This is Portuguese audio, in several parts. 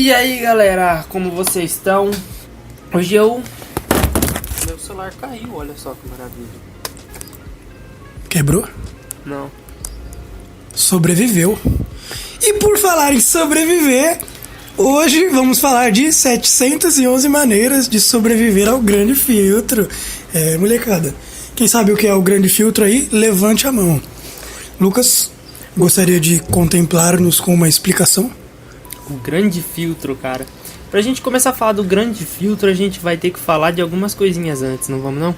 E aí galera, como vocês estão? Hoje meu celular caiu, olha só que maravilha. Quebrou? Não. Sobreviveu. E por falar em sobreviver, hoje vamos falar de 711 maneiras de sobreviver ao grande filtro. Molecada, quem sabe o que é o grande filtro aí, levante a mão. Lucas, gostaria de contemplar-nos com uma explicação? O grande filtro, cara. Pra gente começar a falar do grande filtro, a gente vai ter que falar de algumas coisinhas antes, não vamos não?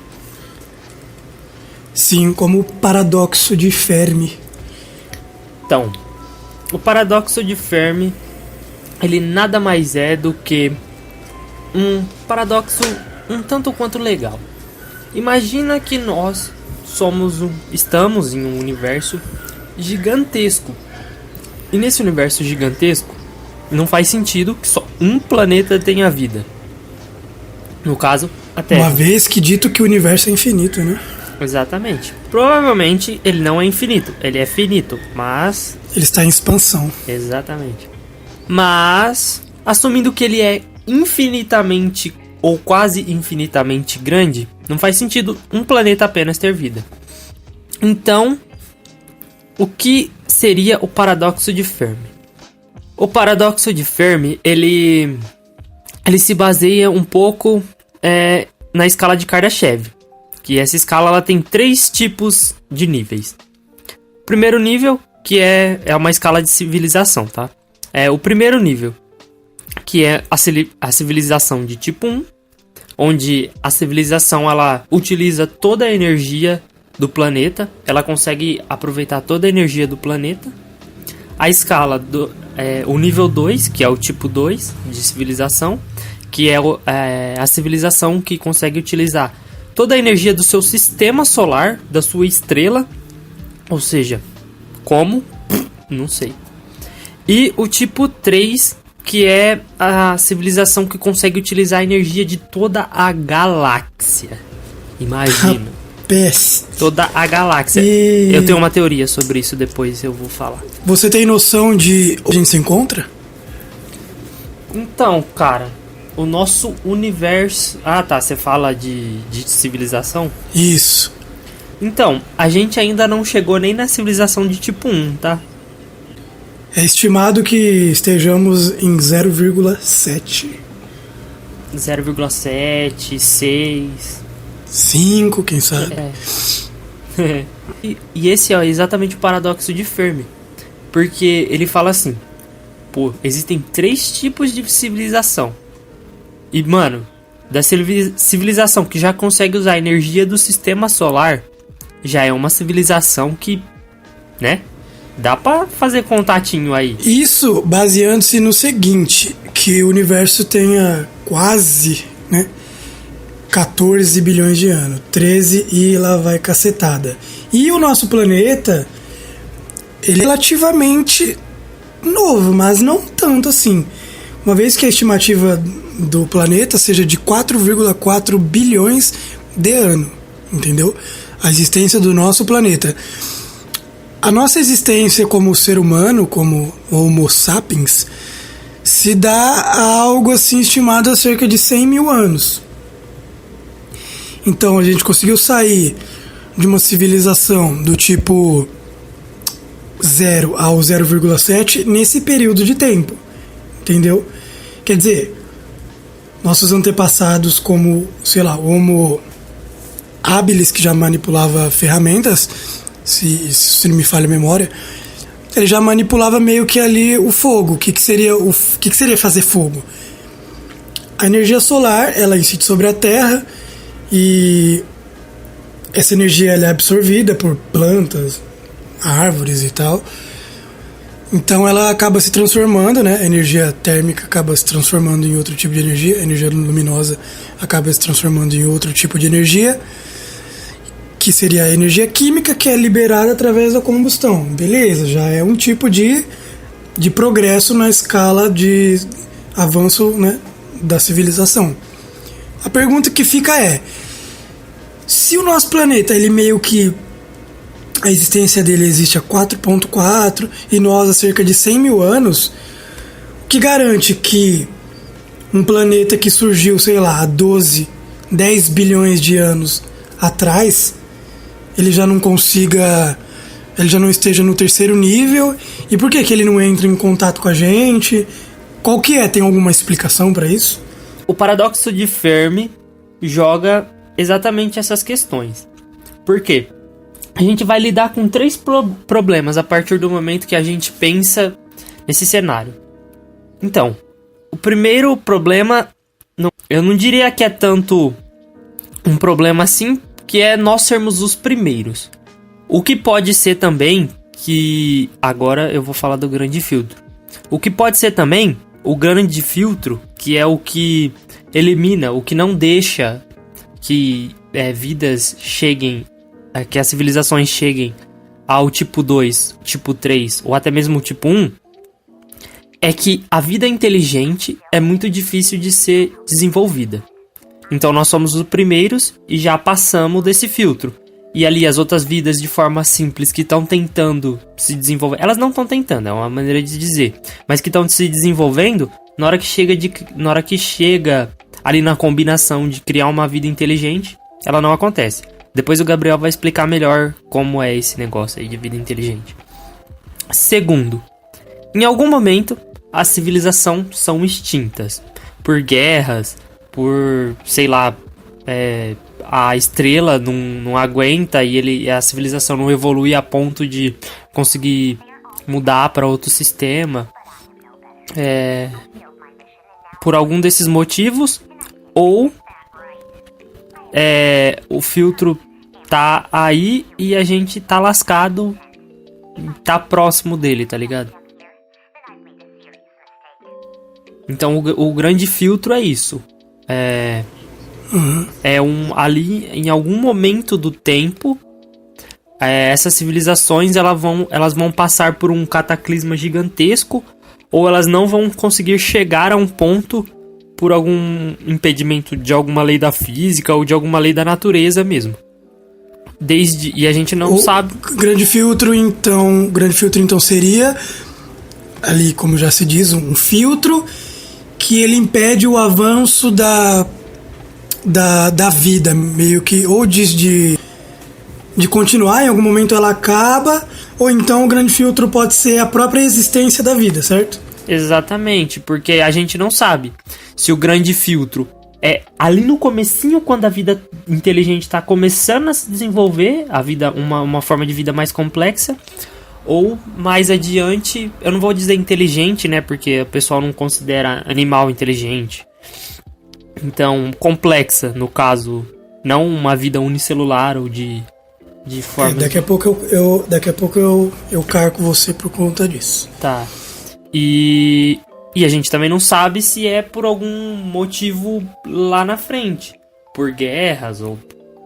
Sim, como o paradoxo de Fermi. Então, o paradoxo de Fermi, ele nada mais é do que um paradoxo um tanto quanto legal. Imagina que nós estamos em um universo gigantesco. E nesse universo gigantesco, não faz sentido que só um planeta tenha vida. No caso, a Terra. Uma vez que dito que o universo é infinito, né? Exatamente. Provavelmente ele não é infinito, ele é finito, mas... Ele está em expansão. Exatamente. Mas, assumindo que ele é infinitamente ou quase infinitamente grande, não faz sentido um planeta apenas ter vida. Então, o que seria o paradoxo de Fermi? O paradoxo de Fermi, ele se baseia um pouco na escala de Kardashev. Que essa escala ela tem 3 tipos de níveis. O primeiro nível, que é uma escala de civilização, tá? O primeiro nível, que é a civilização de tipo 1, onde a civilização ela utiliza toda a energia do planeta, ela consegue aproveitar toda a energia do planeta. A escala o nível 2, que é o tipo 2 de civilização, que é a civilização que consegue utilizar toda a energia do seu sistema solar, da sua estrela, ou seja, como? Não sei. E o tipo 3, que é a civilização que consegue utilizar a energia de toda a galáxia. Imagina. Toda a galáxia. Eu tenho uma teoria sobre isso, depois eu vou falar. Você tem noção de onde a gente se encontra? Então, cara, o nosso universo... Ah, tá, você fala de civilização? Isso. Então, a gente ainda não chegou nem na civilização de tipo 1, tá? É estimado que estejamos em 0,7. 0,7, 6... 5, quem sabe? E esse é exatamente o paradoxo de Fermi. Porque ele fala assim: pô, existem 3 tipos de civilização. E, mano, da civilização que já consegue usar a energia do sistema solar, já é uma civilização que, né? Dá pra fazer contatinho aí. Isso baseando-se no seguinte: que o universo tenha quase, né, 14 bilhões de anos, 13 e lá vai cacetada. E o nosso planeta, ele é relativamente novo, mas não tanto assim. Uma vez que a estimativa do planeta seja de 4,4 bilhões de anos, entendeu? A existência do nosso planeta. A nossa existência como ser humano, como Homo sapiens, se dá a algo assim estimado a cerca de 100 mil anos. Então a gente conseguiu sair de uma civilização do tipo 0 ao 0,7 nesse período de tempo, entendeu? Quer dizer, nossos antepassados como, sei lá, Homo habilis, que já manipulava ferramentas, se não me falha a memória, ele já manipulava meio que ali o fogo. O que seria fazer fogo? A energia solar, ela incide sobre a Terra, e essa energia ela é absorvida por plantas, árvores e tal. Então ela acaba se transformando, né? A energia térmica acaba se transformando em outro tipo de energia. A energia luminosa acaba se transformando em outro tipo de energia, que seria a energia química, que é liberada através da combustão. Beleza, já é um tipo de progresso na escala de avanço, né, da civilização. A pergunta que fica é: se o nosso planeta, ele meio que a existência dele existe há 4,4 e nós há cerca de 100 mil anos, que garante que um planeta que surgiu, sei lá, há 12, 10 bilhões de anos atrás, ele já não consiga, ele já não esteja no terceiro nível? E por que ele não entra em contato com a gente? Qual que é? Tem alguma explicação para isso? O paradoxo de Fermi joga exatamente essas questões. Por quê? A gente vai lidar com 3 problemas a partir do momento que a gente pensa nesse cenário. Então, o primeiro problema, eu não diria que é tanto um problema assim, que é nós sermos os primeiros. O que pode ser também, que agora eu vou falar do grande filtro. O que pode ser também, o grande filtro, que é o que elimina, o que não deixa que vidas cheguem, que as civilizações cheguem ao tipo 2, tipo 3 ou até mesmo o tipo 1, é que a vida inteligente é muito difícil de ser desenvolvida. Então nós somos os primeiros e já passamos desse filtro. E ali as outras vidas de forma simples que estão tentando se desenvolver, elas não estão tentando, é uma maneira de dizer, mas que estão se desenvolvendo, na hora que chega ali na combinação de criar uma vida inteligente, ela não acontece. Depois o Gabriel vai explicar melhor como é esse negócio aí de vida inteligente. Segundo, em algum momento as civilizações são extintas por guerras, por, sei lá, a estrela não aguenta e a civilização não evolui a ponto de conseguir mudar para outro sistema. Por algum desses motivos, ou o filtro tá aí e a gente tá lascado, tá próximo dele, tá ligado? Então o grande filtro é isso. Ali em algum momento do tempo, essas civilizações elas vão passar por um cataclisma gigantesco, ou elas não vão conseguir chegar a um ponto por algum impedimento de alguma lei da física ou de alguma lei da natureza mesmo. E a gente não sabe. Grande filtro então seria ali, como já se diz, um filtro que ele impede o avanço da vida, meio que, ou de continuar, em algum momento ela acaba, ou então o grande filtro pode ser a própria existência da vida, certo? Exatamente, porque a gente não sabe se o grande filtro é ali no comecinho, quando a vida inteligente está começando a se desenvolver, a vida, uma forma de vida mais complexa, ou mais adiante, eu não vou dizer inteligente, né, porque o pessoal não considera animal inteligente. Então, complexa, no caso, não uma vida unicelular ou de forma... Daqui a pouco eu carco você por conta disso. Tá. E a gente também não sabe se é por algum motivo lá na frente. Por guerras, ou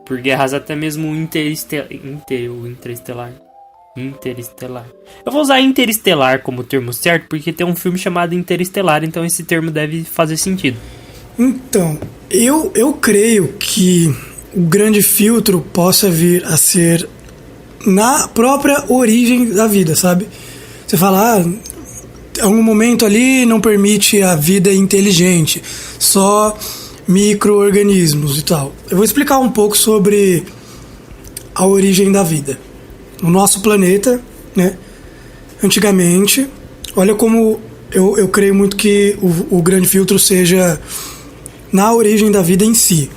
por guerras até mesmo interestelar. Eu vou usar interestelar como termo certo, porque tem um filme chamado Interestelar, então esse termo deve fazer sentido. Então, eu creio que o grande filtro possa vir a ser na própria origem da vida, sabe? Você fala, algum momento ali não permite a vida inteligente, só micro-organismos e tal. Eu vou explicar um pouco sobre a origem da vida. No nosso planeta, né? Antigamente, olha como eu creio muito que o grande filtro seja na origem da vida em si.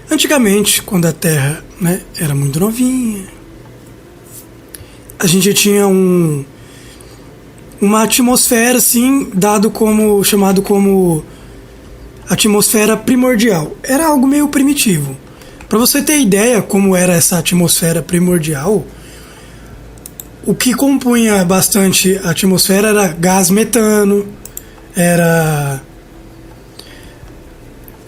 Antigamente, quando a Terra, né, era muito novinha, a gente tinha uma atmosfera assim, chamado como atmosfera primordial. Era algo meio primitivo. Para você ter ideia como era essa atmosfera primordial, o que compunha bastante a atmosfera era gás metano, era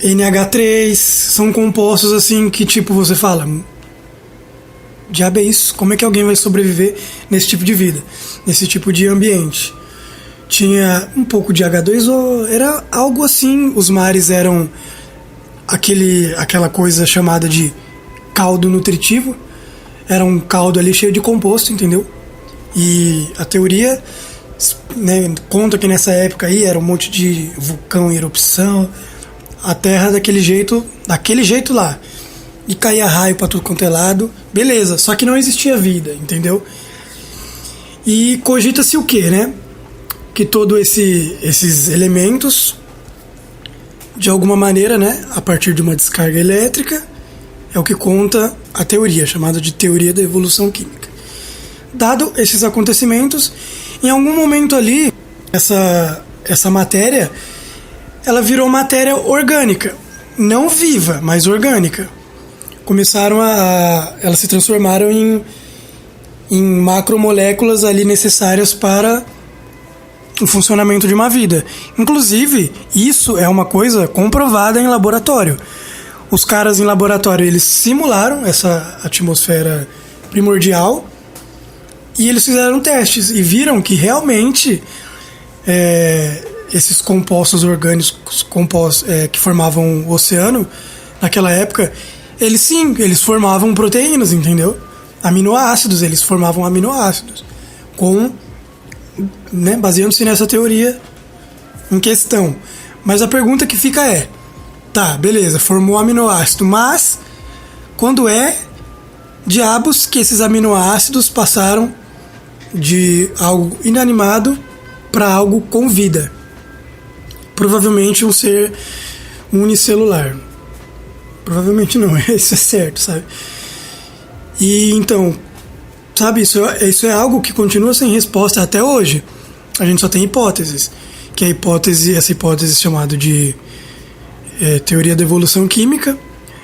NH3, são compostos assim que tipo você fala, diabo é isso? Como é que alguém vai sobreviver nesse tipo de vida, nesse tipo de ambiente? Tinha um pouco de H2O, era algo assim, os mares eram aquela coisa chamada de caldo nutritivo, era um caldo ali cheio de composto, entendeu? E a teoria né, conta que nessa época aí era um monte de vulcão em erupção, a Terra daquele jeito lá, e caía raio pra tudo quanto é lado, beleza, só que não existia vida, entendeu? E cogita-se o quê, né? Que todos esses elementos, de alguma maneira, né, a partir de uma descarga elétrica, é o que conta a teoria, chamada de teoria da evolução química. Dado esses acontecimentos, em algum momento ali, essa matéria, ela virou matéria orgânica, não viva, mas orgânica. Elas se transformaram em macromoléculas ali necessárias para o funcionamento de uma vida. Inclusive, isso é uma coisa comprovada em laboratório. Os caras em laboratório, eles simularam essa atmosfera primordial e eles fizeram testes e viram que realmente esses compostos orgânicos que formavam o oceano naquela época, eles formavam proteínas, entendeu? Aminoácidos, eles formavam aminoácidos né, baseando-se nessa teoria em questão. Mas a pergunta que fica é: tá, beleza, formou aminoácido, mas quando diabos que esses aminoácidos passaram de algo inanimado para algo com vida? Provavelmente um ser unicelular. Provavelmente não, isso é certo, sabe? E então, sabe, isso é algo que continua sem resposta até hoje. A gente só tem hipóteses. Que essa hipótese chamada de teoria da evolução química.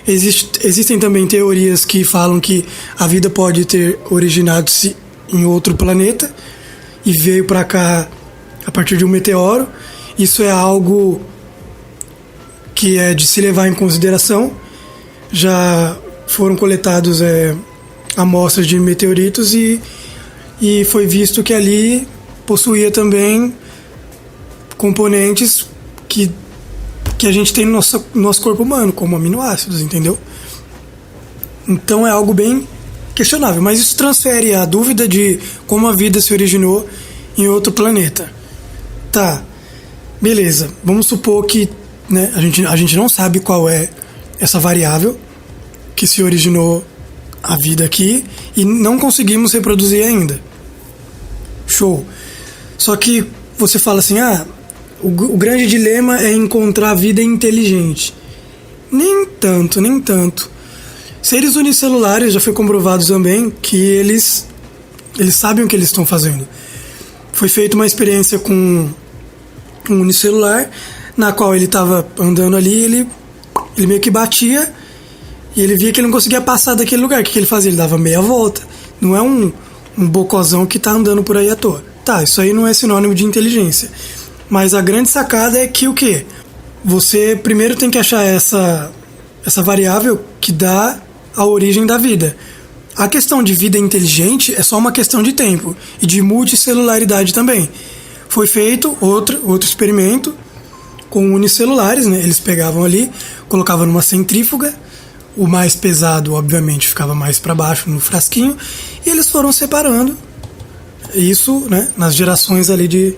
Existem também teorias que falam que a vida pode ter originado-se em outro planeta e veio para cá a partir de um meteoro. Isso é algo que é de se levar em consideração. Já foram coletados amostras de meteoritos e foi visto que ali possuía também componentes que a gente tem no nosso corpo humano, como aminoácidos, entendeu? Então é algo bem questionável, mas isso transfere a dúvida de como a vida se originou em outro planeta. Tá, beleza, vamos supor que, né, a gente não sabe qual é essa variável que se originou a vida aqui e não conseguimos reproduzir ainda. Show. Só que você fala assim, o grande dilema é encontrar vida inteligente. Nem tanto. Seres unicelulares já foi comprovado também que eles sabem o que eles estão fazendo. Foi feita uma experiência com um unicelular, na qual ele estava andando ali, ele meio que batia e ele via que ele não conseguia passar daquele lugar. O que ele fazia? Ele dava meia volta. Não é um bocozão que está andando por aí à toa. Tá, isso aí não é sinônimo de inteligência. Mas a grande sacada é que o quê? Você primeiro tem que achar essa variável que dá a origem da vida. A questão de vida inteligente é só uma questão de tempo e de multicelularidade também. Foi feito outro experimento com unicelulares, né? Eles pegavam ali, colocavam numa centrífuga, o mais pesado, obviamente, ficava mais para baixo no frasquinho, e eles foram separando isso, né, nas gerações ali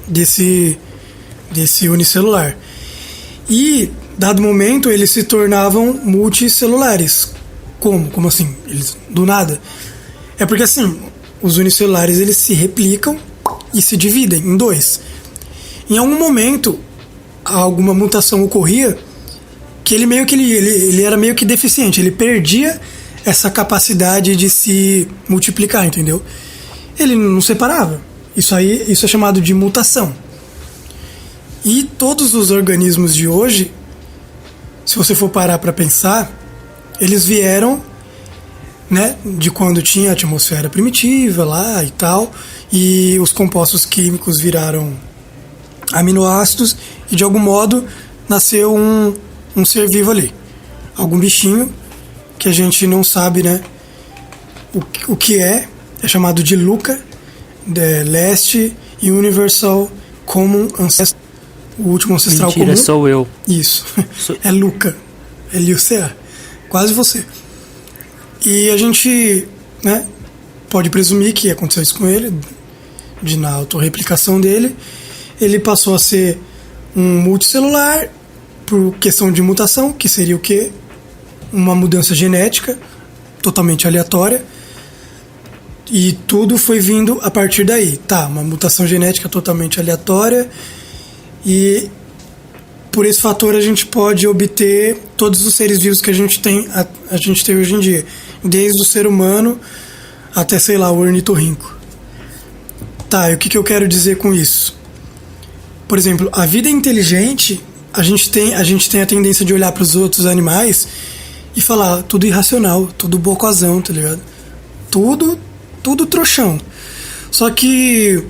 desse unicelular. E, dado momento, eles se tornavam multicelulares. Como assim? Eles, do nada? É porque, assim, os unicelulares, eles se replicam e se dividem em dois. Em algum momento, alguma mutação ocorria que ele era meio que deficiente, ele perdia essa capacidade de se multiplicar, entendeu? Ele não separava. Isso é chamado de mutação. E todos os organismos de hoje, se você for parar para pensar, eles vieram, né, de quando tinha a atmosfera primitiva lá e tal, e os compostos químicos viraram aminoácidos e de algum modo nasceu um ser vivo ali, algum bichinho que a gente não sabe, né, o que é chamado de LUCA, Last Universal Common Ancestor, o último ancestral comum. Mentira, sou eu. Isso, é LUCA, LUCA, quase você. E a gente, né, pode presumir que aconteceu isso com ele, na autorreplicação dele, ele passou a ser um multicelular por questão de mutação, que seria o quê? Uma mudança genética totalmente aleatória. E tudo foi vindo a partir daí. Tá, uma mutação genética totalmente aleatória. E por esse fator a gente pode obter todos os seres vivos que a gente tem hoje em dia. Desde o ser humano até, sei lá, o ornitorrinco. Tá, e o que eu quero dizer com isso? Por exemplo, a vida inteligente, a gente tem a tendência de olhar para os outros animais e falar tudo irracional, tudo bocozão, tá ligado? Tudo trouxão. Só que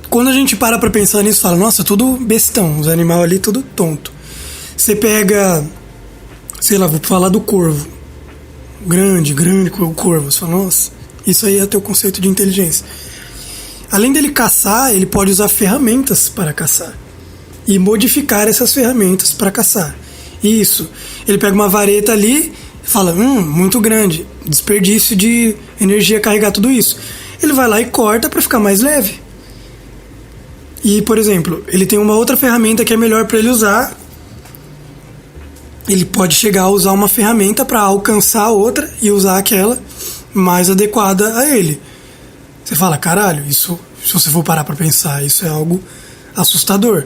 quando a gente para pra pensar nisso, fala, nossa, tudo bestão, os animais ali tudo tonto. Você pega, sei lá, vou falar do corvo. Grande o corvo. Você fala, nossa, isso aí é teu conceito de inteligência. Além dele caçar, ele pode usar ferramentas para caçar e modificar essas ferramentas para caçar. Isso. Ele pega uma vareta ali e fala, muito grande, desperdício de energia carregar tudo isso. Ele vai lá e corta para ficar mais leve. E, por exemplo, ele tem uma outra ferramenta que é melhor para ele usar. Ele pode chegar a usar uma ferramenta para alcançar outra e usar aquela mais adequada a ele. Você fala, caralho, isso, se você for parar pra pensar, isso é algo assustador.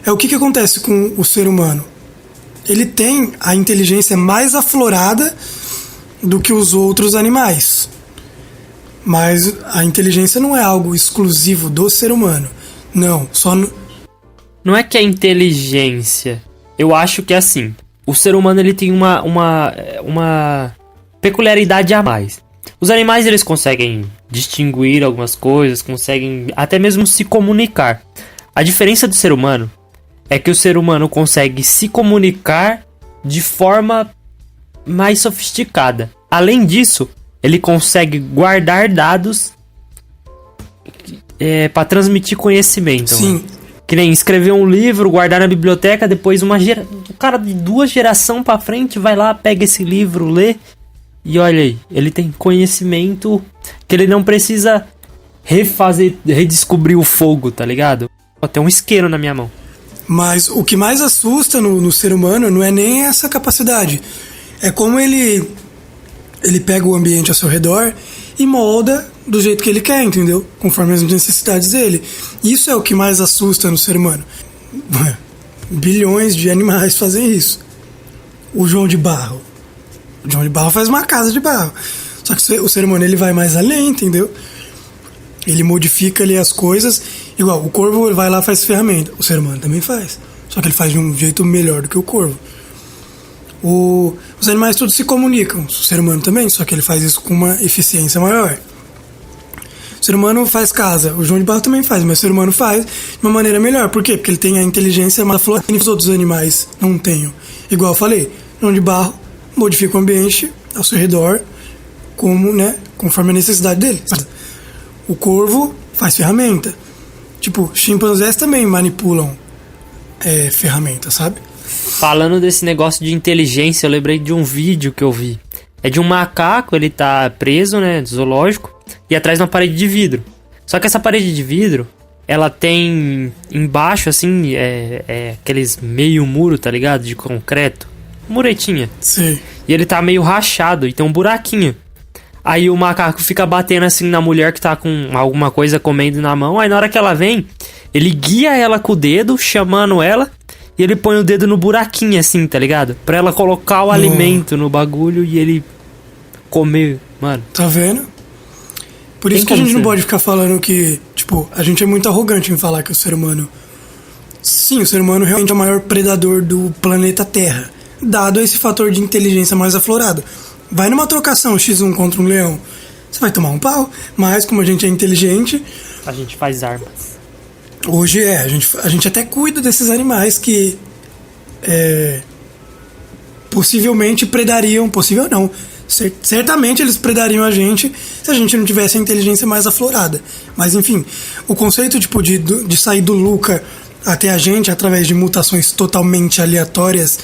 É o que acontece com o ser humano. Ele tem a inteligência mais aflorada do que os outros animais. Mas a inteligência não é algo exclusivo do ser humano. Não, Não é que é inteligência. Eu acho que é assim. O ser humano ele tem uma peculiaridade a mais. Os animais eles conseguem distinguir algumas coisas, conseguem até mesmo se comunicar. A diferença do ser humano é que o ser humano consegue se comunicar de forma mais sofisticada. Além disso, ele consegue guardar dados para transmitir conhecimento. Sim. Mano. Que nem escrever um livro, guardar na biblioteca, depois o cara de 2 gerações pra frente vai lá, pega esse livro, lê. E olha aí, ele tem conhecimento que ele não precisa redescobrir o fogo, tá ligado? Tem um isqueiro na minha mão. Mas o que mais assusta no ser humano não é nem essa capacidade. É como ele pega o ambiente ao seu redor e molda do jeito que ele quer, entendeu? Conforme as necessidades dele. Isso é o que mais assusta no ser humano. Bilhões de animais fazem isso. O João de Barro faz uma casa de barro. Só que o ser humano ele vai mais além, entendeu? Ele modifica ali as coisas. Igual, o corvo ele vai lá e faz ferramenta. O ser humano também faz. Só que ele faz de um jeito melhor do que o corvo. Os animais todos se comunicam. O ser humano também, só que ele faz isso com uma eficiência maior. O ser humano faz casa. O João de Barro também faz, mas o ser humano faz de uma maneira melhor. Por quê? Porque ele tem a inteligência mais aflorada que os outros animais não tenham. Igual eu falei, o João de Barro modifica o ambiente ao seu redor conforme a necessidade dele. O corvo faz ferramenta. Tipo, chimpanzés também manipulam ferramentas, sabe? Falando desse negócio de inteligência, eu lembrei de um vídeo que eu vi. É de um macaco, ele tá preso, né, do zoológico, e atrás de uma parede de vidro. Só que essa parede de vidro, ela tem embaixo, assim, aqueles meio muro, tá ligado? De concreto. Muretinha. Sim. E ele tá meio rachado e tem um buraquinho. Aí o macaco fica batendo assim na mulher que tá com alguma coisa comendo na mão. Aí na hora que ela vem, ele guia ela com o dedo, chamando ela. E ele põe o dedo no buraquinho assim, tá ligado? Pra ela colocar o alimento no bagulho e ele comer, mano. Tá vendo? Por isso que a gente não pode ficar falando que, tipo, a gente é muito arrogante em falar que o ser humano... Sim, o ser humano realmente é o maior predador do planeta Terra. Dado esse fator de inteligência mais aflorado. Vai numa trocação X1 contra um leão, você vai tomar um pau, mas como a gente é inteligente... A gente faz armas. Hoje a gente até cuida desses animais que possivelmente predariam, possível não, certamente eles predariam a gente se a gente não tivesse a inteligência mais aflorada. Mas enfim, o conceito tipo, de sair do Luca até a gente através de mutações totalmente aleatórias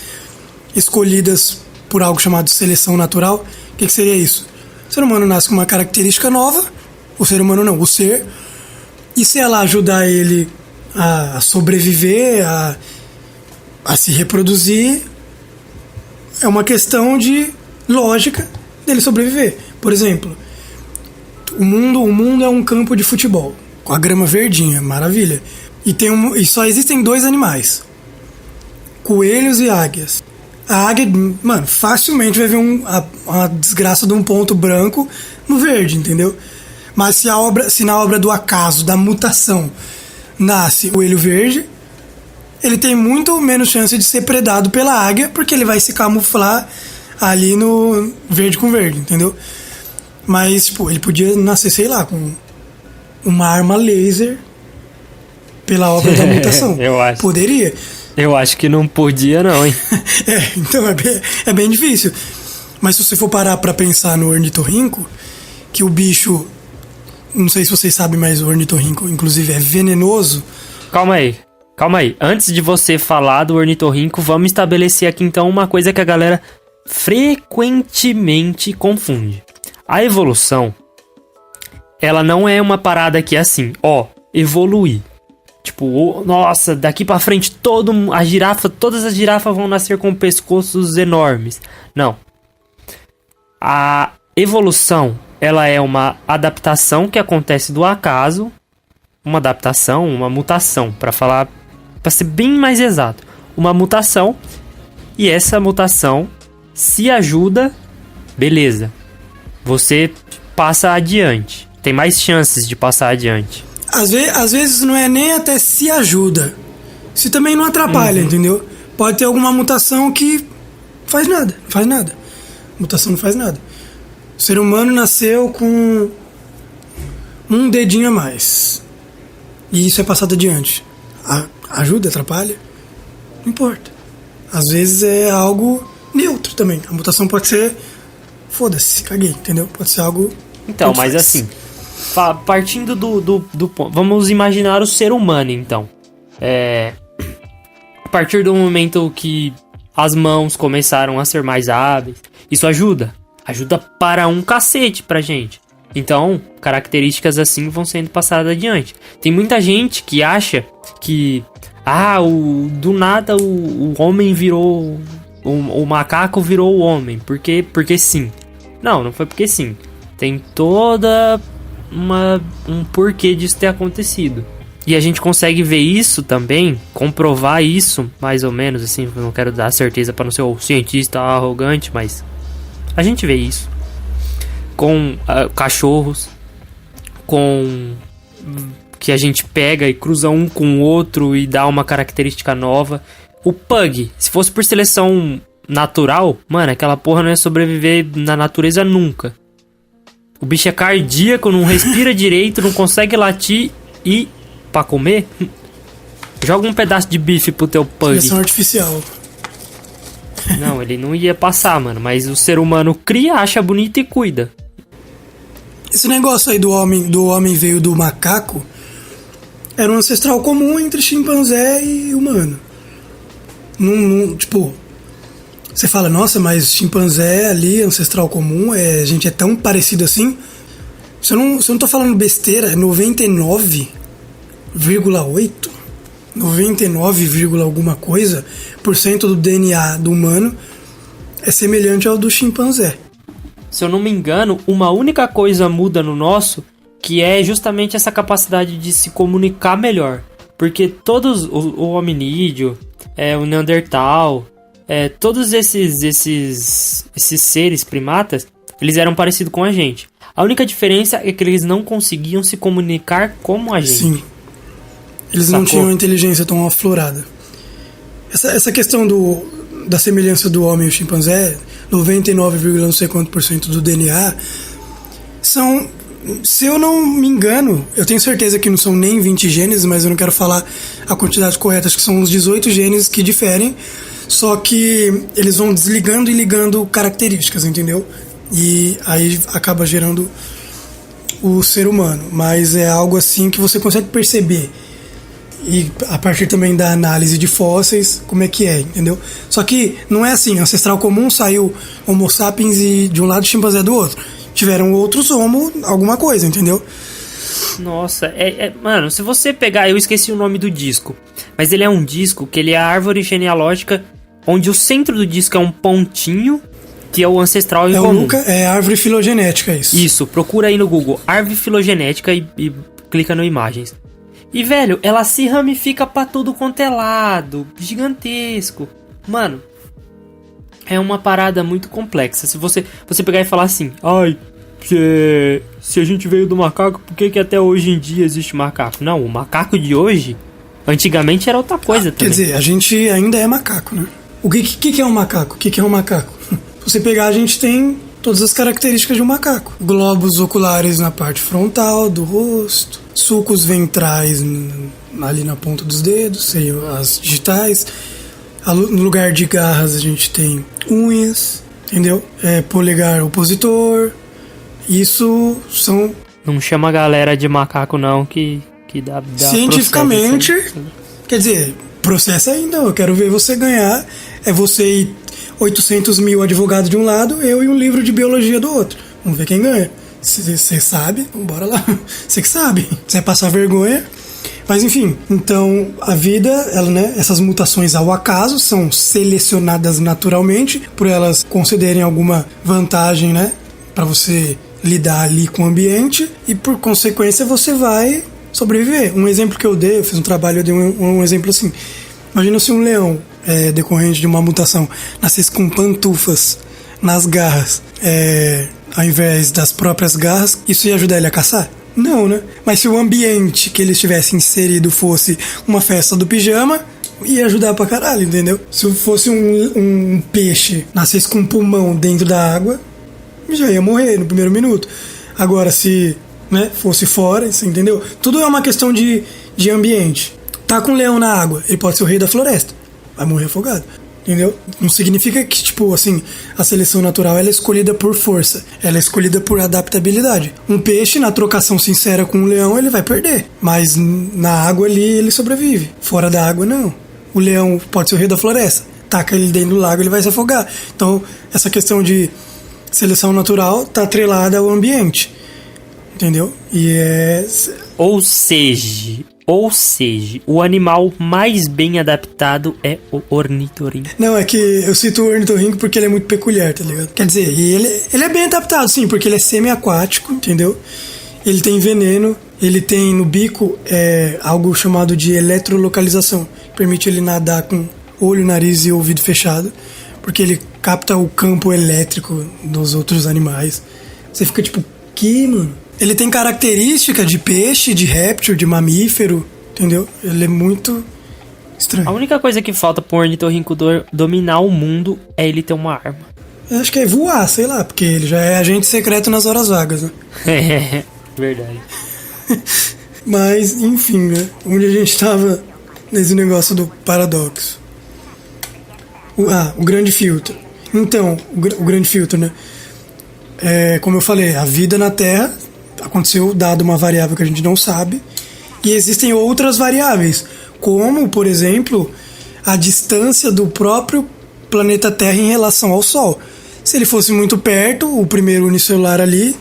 escolhidas por algo chamado seleção natural. O que seria isso? O ser humano nasce com uma característica nova, o ser humano não, o ser, E se ela ajudar ele a sobreviver, a se reproduzir, é uma questão de lógica dele sobreviver. Por exemplo, o mundo é um campo de futebol, com a grama verdinha, maravilha. E só existem 2 animais, coelhos e águias. A águia, mano, facilmente vai ver a desgraça de um ponto branco no verde, entendeu? Mas se na obra do acaso, da mutação, nasce o coelho verde, ele tem muito menos chance de ser predado pela águia, porque ele vai se camuflar ali no verde com verde, entendeu? Mas, tipo, ele podia nascer, sei lá, com uma arma laser pela obra da mutação. Eu acho. Poderia. Eu acho que não podia não, hein? Então é bem difícil. Mas se você for parar pra pensar no ornitorrinco, que o bicho, não sei se vocês sabem, mas o ornitorrinco, inclusive, é venenoso. Calma aí. Antes de você falar do ornitorrinco, vamos estabelecer aqui então uma coisa que a galera frequentemente confunde. A evolução, ela não é uma parada que é assim, evoluir. Tipo, nossa, daqui pra frente todas as girafas vão nascer com pescoços enormes. Não. A evolução, ela é uma adaptação que acontece do acaso, uma adaptação, uma mutação, pra ser bem mais exato. Uma mutação, e essa mutação se ajuda, beleza. Você passa adiante. Tem mais chances de passar adiante. Às vezes não é nem até se ajuda. Se também não atrapalha, entendeu? Pode ter alguma mutação que faz nada. Mutação não faz nada. O ser humano nasceu com um dedinho a mais. E isso é passado adiante. Ajuda, atrapalha? Não importa. Às vezes é algo neutro também. A mutação pode ser... Foda-se, caguei, entendeu? Pode ser algo... Então, mas assim... Partindo do ponto... Vamos imaginar o ser humano, então. A partir do momento que as mãos começaram a ser mais hábeis, isso ajuda. Ajuda para um cacete pra gente. Então, características assim vão sendo passadas adiante. Tem muita gente que acha que... do nada o homem virou... O macaco virou o homem. Porque sim. Não foi porque sim. Tem toda... um porquê disso ter acontecido. E a gente consegue ver isso também, comprovar isso, mais ou menos, assim, eu não quero dar certeza para não ser o cientista arrogante, mas a gente vê isso com cachorros, com que a gente pega e cruza um com o outro e dá uma característica nova. O pug, se fosse por seleção natural, mano, aquela porra não ia sobreviver na natureza nunca. O bicho é cardíaco, não respira direito, não consegue latir e... Pra comer? Joga um pedaço de bife pro teu pug. Seleção artificial. Não, ele não ia passar, mano. Mas o ser humano cria, acha bonito e cuida. Esse negócio aí do homem veio do macaco era um ancestral comum entre chimpanzé e humano. Tipo... Você fala, nossa, mas chimpanzé ali, ancestral comum, a gente é tão parecido assim. Se eu não tô falando besteira, é 99,8 alguma coisa por cento do DNA do humano é semelhante ao do chimpanzé. Se eu não me engano, uma única coisa muda no nosso, que é justamente essa capacidade de se comunicar melhor. Porque todos, o hominídeo, o neandertal... todos esses seres primatas, eles eram parecidos com a gente. A única diferença é que eles não conseguiam se comunicar como a gente. Sim. Eles não tinham inteligência tão aflorada. Essa questão da semelhança do homem e o chimpanzé, 99, não sei quanto por cento do DNA, são... Se eu não me engano, eu tenho certeza que não são nem 20 genes, mas eu não quero falar a quantidade correta, acho que são uns 18 genes que diferem. Só que eles vão desligando e ligando características, entendeu? E aí acaba gerando o ser humano. Mas é algo assim que você consegue perceber. E a partir também da análise de fósseis, como é que é, entendeu? Só que não é assim, ancestral comum saiu Homo sapiens e de um lado chimpanzé do outro. Tiveram outros Homo alguma coisa, entendeu? Nossa, mano, se você pegar... Eu esqueci o nome do disco. Mas ele é um disco que ele é a árvore genealógica, onde o centro do disco é um pontinho, que é o ancestral em comum. É árvore filogenética, isso. Isso, procura aí no Google, árvore filogenética e clica no imagens. E, velho, ela se ramifica pra tudo quanto é lado, gigantesco. Mano, é uma parada muito complexa. Se você pegar e falar assim, ai, se a gente veio do macaco, por que até hoje em dia existe macaco? Não, o macaco de hoje, antigamente era outra coisa também. Quer dizer, a gente ainda é macaco, né? O que é um macaco? O que é um macaco? Se você pegar, a gente tem todas as características de um macaco. Globos oculares na parte frontal do rosto, sulcos ventrais ali na ponta dos dedos, seriam as digitais. No lugar de garras a gente tem unhas, entendeu? Polegar opositor. Isso são... Não chama a galera de macaco não, que dá cientificamente, quer dizer, processa ainda, eu quero ver você ganhar. É você e 800 mil advogados de um lado, eu e um livro de biologia do outro. Vamos ver quem ganha. Você sabe, bora lá. Você que sabe. Você vai passar vergonha. Mas enfim, então a vida, ela, né, essas mutações ao acaso são selecionadas naturalmente, por elas concederem alguma vantagem, né, para você lidar ali com o ambiente, e por consequência você vai sobreviver. Um exemplo que eu fiz um trabalho, eu dei um exemplo assim. Imagina se um leão, decorrente de uma mutação, nascesse com pantufas nas garras, ao invés das próprias garras, isso ia ajudar ele a caçar? Não, né? Mas se o ambiente que ele estivesse inserido fosse uma festa do pijama, ia ajudar pra caralho, entendeu? Se fosse um peixe, nascesse com um pulmão dentro da água, já ia morrer no primeiro minuto. Agora, se, né, fosse fora, você entendeu? Tudo é uma questão de ambiente. Tá com um leão na água, ele pode ser o rei da floresta, vai morrer afogado, entendeu? Não significa que, tipo, assim, a seleção natural ela é escolhida por força, ela é escolhida por adaptabilidade. Um peixe, na trocação sincera com um leão, ele vai perder, mas na água ali ele sobrevive, fora da água não. O leão pode ser o rei da floresta, taca ele dentro do lago, ele vai se afogar. Então, essa questão de seleção natural tá atrelada ao ambiente, entendeu? Ou seja, o animal mais bem adaptado é o ornitorrinco. Não, é que eu cito o ornitorrinco porque ele é muito peculiar, tá ligado? Quer dizer, ele é bem adaptado, sim, porque ele é semi-aquático, entendeu? Ele tem veneno, ele tem no bico algo chamado de eletrolocalização, que permite ele nadar com olho, nariz e ouvido fechado, porque ele capta o campo elétrico dos outros animais. Você fica tipo, que, mano? Ele tem característica de peixe, de réptil, de mamífero, entendeu? Ele é muito estranho. A única coisa que falta pro ornitorrinco dominar o mundo é ele ter uma arma. Eu acho que é voar, sei lá, porque ele já é agente secreto nas horas vagas, né? É, verdade. Mas, enfim, né? Onde a gente tava nesse negócio do paradoxo. O grande filtro. Então, o grande filtro, né? Como eu falei, a vida na Terra aconteceu dado uma variável que a gente não sabe, e existem outras variáveis, como, por exemplo, a distância do próprio planeta Terra em relação ao Sol. Se ele fosse muito perto, o primeiro unicelular ali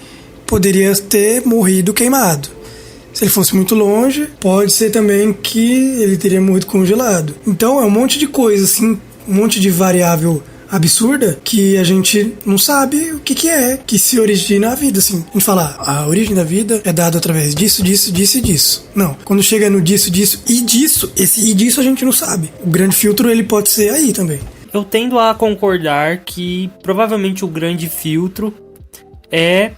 poderia ter morrido queimado. Se ele fosse muito longe, pode ser também que ele teria morrido congelado. Então é um monte de coisa, assim, um monte de variável absurda que a gente não sabe o que é que se origina a vida, assim. A gente fala, a origem da vida é dada através disso, disso, disso e disso. Não, quando chega no disso, disso e disso, esse e disso a gente não sabe. O grande filtro, ele pode ser aí também. Eu tendo a concordar que provavelmente o grande filtro é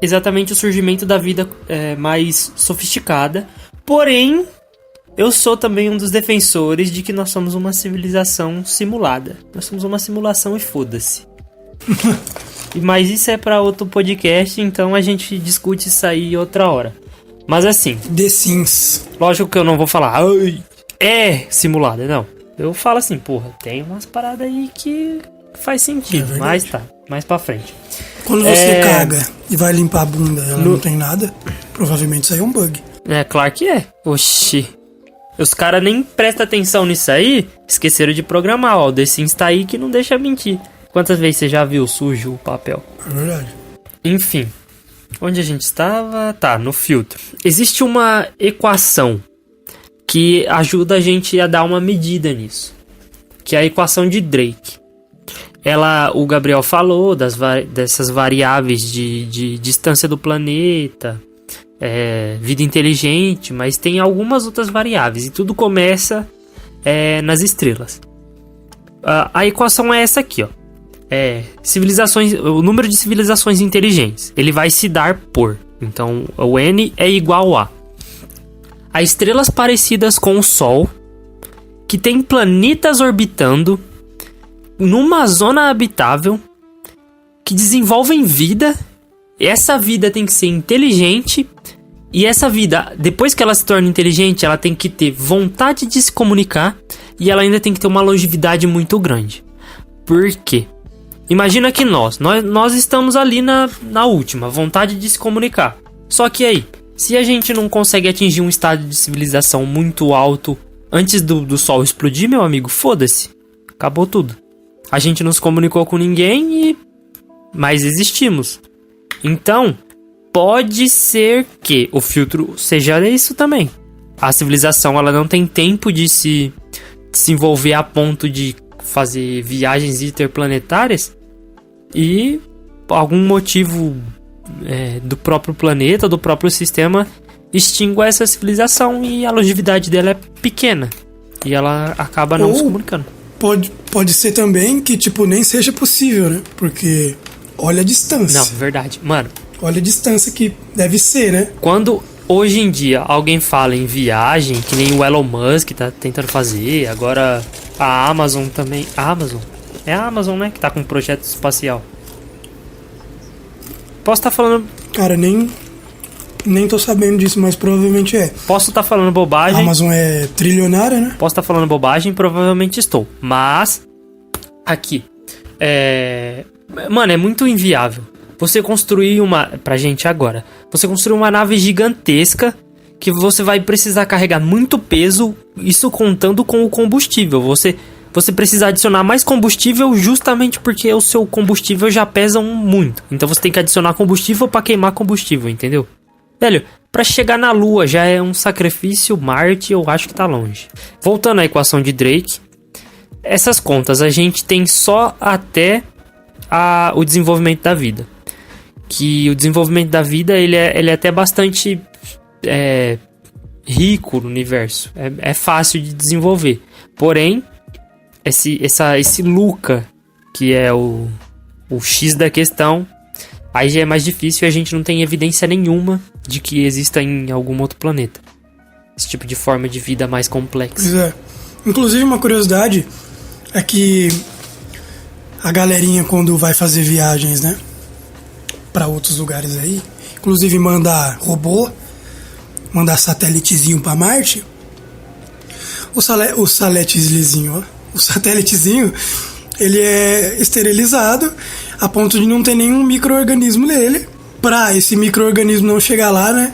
exatamente o surgimento da vida mais sofisticada. Porém, eu sou também um dos defensores de que nós somos uma civilização simulada. Nós somos uma simulação e foda-se. Mas isso é pra outro podcast, então a gente discute isso aí outra hora. Mas assim... The Sims. Lógico que eu não vou falar, é simulada, não. Eu falo assim, porra, tem umas paradas aí que faz sentido, mas tá, mais pra frente. Quando você caga e vai limpar a bunda e ela não tem nada, provavelmente isso aí é um bug. Claro que é. Oxi. Os caras nem prestam atenção nisso aí, esqueceram de programar, ó. O The Sims tá aí que não deixa mentir. Quantas vezes você já viu sujo o papel? É verdade. Enfim, onde a gente estava? Tá, no filtro. Existe uma equação que ajuda a gente a dar uma medida nisso, que é a equação de Drake. O Gabriel falou dessas variáveis de distância do planeta, vida inteligente, mas tem algumas outras variáveis e tudo começa nas estrelas. A equação é essa aqui, ó. Civilizações, o número de civilizações inteligentes, ele vai se dar por, então o N é igual a estrelas parecidas com o Sol, que tem planetas orbitando numa zona habitável, que desenvolvem vida. Essa vida tem que ser inteligente, e essa vida, depois que ela se torna inteligente, ela tem que ter vontade de se comunicar, e ela ainda tem que ter uma longevidade muito grande. Por quê? Imagina que nós estamos ali na última, vontade de se comunicar. Só que aí, se a gente não consegue atingir um estado de civilização muito alto antes do Sol explodir, meu amigo, foda-se. Acabou tudo. A gente não se comunicou com ninguém mas existimos. Então, pode ser que o filtro seja isso também. A civilização, ela não tem tempo de se desenvolver a ponto de fazer viagens interplanetárias, e por algum motivo do próprio planeta, do próprio sistema, extingua essa civilização e a longevidade dela é pequena e ela acaba não se comunicando. Pode ser também que, tipo, nem seja possível, né? Porque olha a distância. Não, verdade. Mano, olha a distância que deve ser, né? Quando hoje em dia alguém fala em viagem, que nem o Elon Musk tá tentando fazer, agora a Amazon também. A Amazon? É a Amazon, né? Que tá com um projeto espacial. Posso estar falando... Cara, nem tô sabendo disso, mas provavelmente é. Posso estar falando bobagem. A Amazon é trilionária, né? Posso estar falando bobagem, provavelmente estou. Mas, aqui, mano, é muito inviável você construir pra gente agora, você construir uma nave gigantesca que você vai precisar carregar muito peso, isso contando com o combustível. Você precisa adicionar mais combustível justamente porque o seu combustível já pesa muito. Então você tem que adicionar combustível pra queimar combustível, entendeu? Velho, pra chegar na Lua já é um sacrifício. Marte eu acho que tá longe. Voltando à equação de Drake, essas contas a gente tem só até o desenvolvimento da vida. Que o desenvolvimento da vida ele é até bastante rico no universo. É fácil de desenvolver. Porém, esse Luca, que é o X da questão, aí já é mais difícil e a gente não tem evidência nenhuma de que exista em algum outro planeta esse tipo de forma de vida mais complexa. Pois é. Inclusive, uma curiosidade é que a galerinha, quando vai fazer viagens, né, para outros lugares aí, inclusive mandar robô, mandar satélitezinho para Marte, o satélitezinho, ele é esterilizado a ponto de não ter nenhum micro-organismo nele, para esse micro-organismo não chegar lá, né?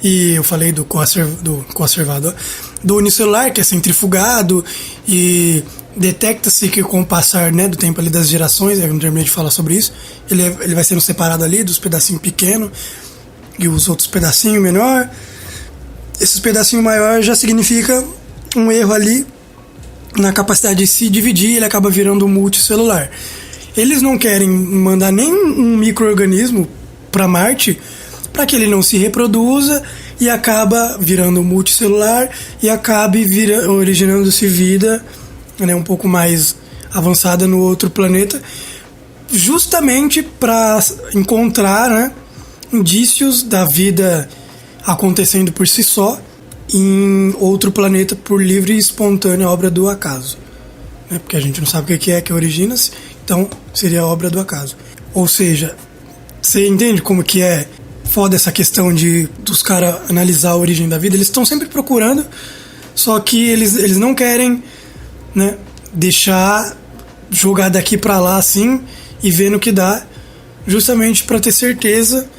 E eu falei do coacervador, do unicelular, que é centrifugado, e detecta-se que com o passar, né, do tempo ali das gerações, eu não terminei de falar sobre isso, ele vai sendo separado ali dos pedacinhos pequenos e os outros pedacinhos menor. Esses pedacinhos maiores já significa um erro ali na capacidade de se dividir, ele acaba virando multicelular. Eles não querem mandar nem um micro-organismo para Marte para que ele não se reproduza e acaba virando multicelular e acabe originando-se vida, né, um pouco mais avançada no outro planeta, justamente para encontrar, né, indícios da vida acontecendo por si só em outro planeta por livre e espontânea obra do acaso, né? Porque a gente não sabe o que é que origina-se, então seria a obra do acaso. Ou seja, você entende como que é foda essa questão dos caras analisar a origem da vida? Eles estão sempre procurando, só que eles não querem, né, deixar jogar daqui pra lá assim e ver no que dá, justamente para ter certeza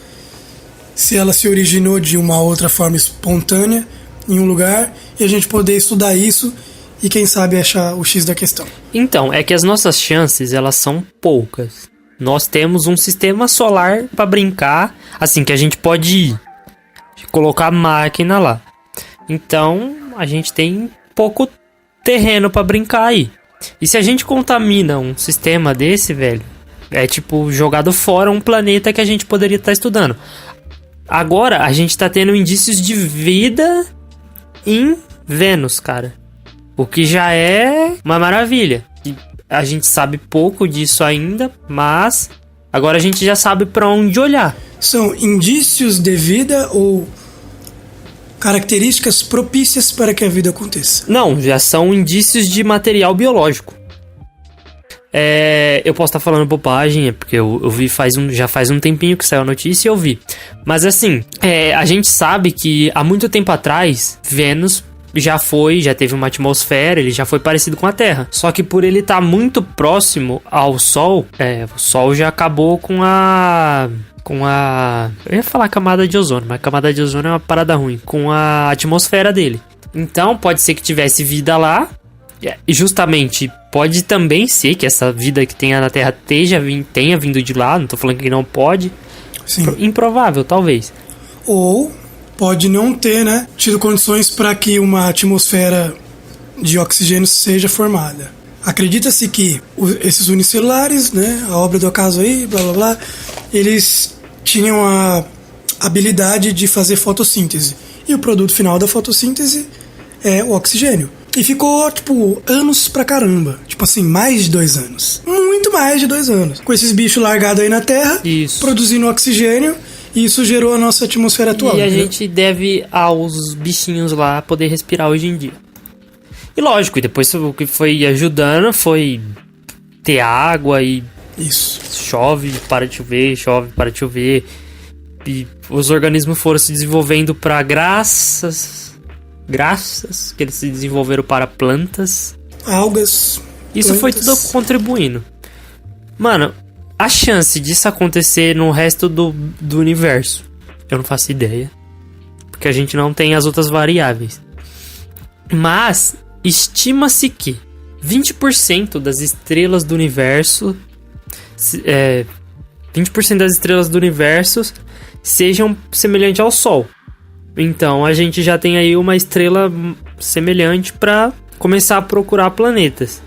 se ela se originou de uma outra forma espontânea em um lugar e a gente poder estudar isso e quem sabe achar o X da questão. Então, é que as nossas chances, elas são poucas, Nós temos um sistema solar para brincar, assim, que a gente pode colocar máquina lá. Então, a gente tem pouco terreno para brincar aí. E se a gente contamina um sistema desse, velho, é tipo jogado fora um planeta que a gente poderia estar estudando. Agora, a gente tá tendo indícios de vida em Vênus, cara. O que já é uma maravilha. E a gente sabe pouco disso ainda, mas agora a gente já sabe pra onde olhar. São indícios de vida ou características propícias para que a vida aconteça? Não, já são indícios de material biológico. Eu posso estar falando bobagem, é porque eu vi já faz um tempinho que saiu a notícia e eu vi. Mas assim, a gente sabe que há muito tempo atrás, Vênus já teve uma atmosfera, ele já foi parecido com a Terra. Só que por ele estar muito próximo ao Sol, o Sol já acabou com a... Eu ia falar camada de ozônio, mas camada de ozônio é uma parada ruim. Com a atmosfera dele. Então, pode ser que tivesse vida lá. E justamente, pode também ser que essa vida que tenha na Terra tenha vindo de lá. Não tô falando que não pode. Sim. Improvável, talvez. Ou pode não ter, né, tido condições para que uma atmosfera de oxigênio seja formada. Acredita-se que esses unicelulares, né, a obra do acaso aí, blá blá blá, eles tinham a habilidade de fazer fotossíntese. E o produto final da fotossíntese é o oxigênio. E ficou, tipo, anos pra caramba. Tipo assim, mais de 2 anos. Muito mais de 2 anos. Com esses bichos largados aí na Terra, isso, produzindo oxigênio, e isso gerou a nossa atmosfera atual. E a gente deve aos bichinhos lá poder respirar hoje em dia. E lógico, e depois o que foi ajudando foi ter água e... Isso. Chove, para de chover. E os organismos foram se desenvolvendo para graças que eles se desenvolveram para plantas. Algas. Isso plantas. foi tudo contribuindo. Mano, a chance disso acontecer no resto do universo, eu não faço ideia. Porque a gente não tem as outras variáveis. Mas estima-se que 20% das estrelas do universo... 20% das estrelas do universo sejam semelhantes ao Sol. Então a gente já tem aí uma estrela semelhante para começar a procurar planetas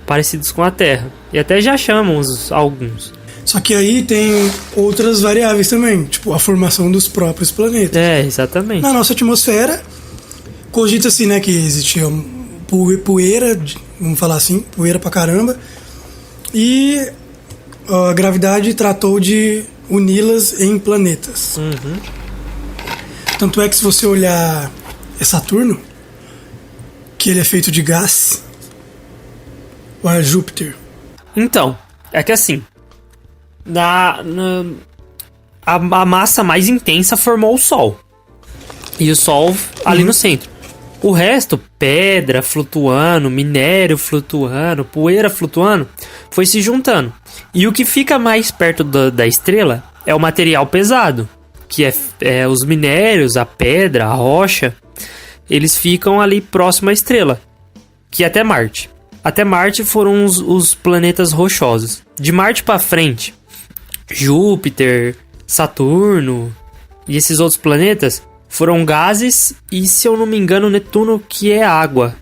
parecidos com a Terra. E até já chamamos alguns. Só que aí tem outras variáveis também, tipo a formação dos próprios planetas. Exatamente. Na nossa atmosfera, cogita-se, né, que existia poeira, vamos falar assim, poeira pra caramba. E a gravidade tratou de uni-las em planetas. Uhum. Tanto é que se você olhar Saturno, que ele é feito de gás, ou Júpiter. Então, é que assim, a massa mais intensa formou o Sol. E o Sol ali no centro. O resto, pedra flutuando, minério flutuando, poeira flutuando, foi se juntando. E o que fica mais perto da estrela é o material pesado, que é os minérios, a pedra, a rocha. Eles ficam ali próximo à estrela, que é até Marte. Até Marte foram os planetas rochosos. De Marte para frente, Júpiter, Saturno e esses outros planetas foram gases e, se eu não me engano, Netuno, que é água.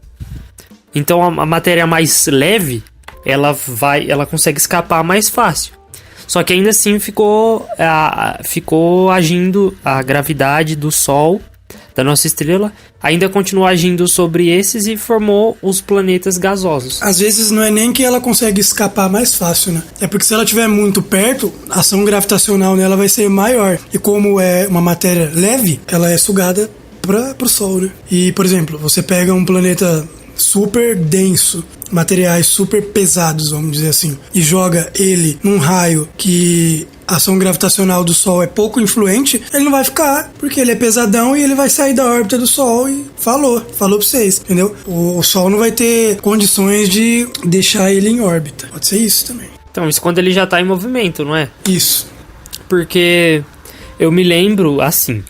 Então a matéria mais leve, ela consegue escapar mais fácil. Só que ainda assim ficou agindo a gravidade do Sol, da nossa estrela, ainda continuou agindo sobre esses e formou os planetas gasosos. Às vezes não é nem que ela consegue escapar mais fácil, né? É porque se ela estiver muito perto, a ação gravitacional nela vai ser maior. E como é uma matéria leve, ela é sugada pro Sol, né? E, por exemplo, você pega um planeta super denso, materiais super pesados, vamos dizer assim, e joga ele num raio que a ação gravitacional do Sol é pouco influente, ele não vai ficar, porque ele é pesadão e ele vai sair da órbita do Sol e falou pra vocês, entendeu? O Sol não vai ter condições de deixar ele em órbita. Pode ser isso também. Então, isso quando ele já tá em movimento, não é? Isso. Porque eu me lembro, assim,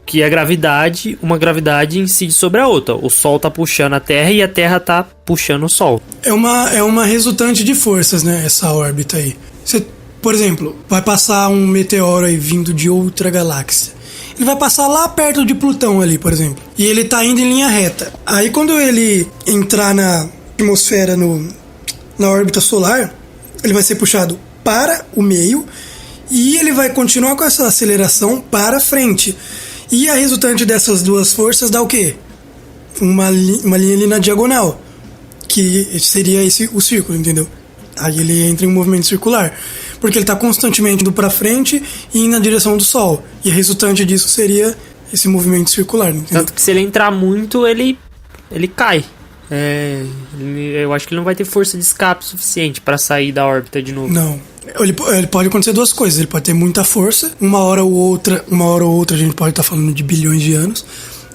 Que a gravidade, uma gravidade incide sobre a outra. O Sol tá puxando a Terra e a Terra tá puxando o Sol. É uma resultante de forças, né? Essa órbita aí. Você, por exemplo, vai passar um meteoro aí vindo de outra galáxia. Ele vai passar lá perto de Plutão ali, por exemplo. E ele tá indo em linha reta. Aí quando ele entrar na atmosfera, na órbita solar, ele vai ser puxado para o meio e ele vai continuar com essa aceleração para frente. E a resultante dessas duas forças dá o quê? Uma linha ali na diagonal, que seria o círculo, entendeu? Aí ele entra em um movimento circular, porque ele está constantemente indo para frente e indo na direção do Sol. E a resultante disso seria esse movimento circular, entendeu? Tanto que se ele entrar muito, ele cai. Eu acho que ele não vai ter força de escape suficiente para sair da órbita de novo. Não. Ele pode acontecer duas coisas. Ele pode ter muita força, uma hora ou outra a gente pode estar falando de bilhões de anos.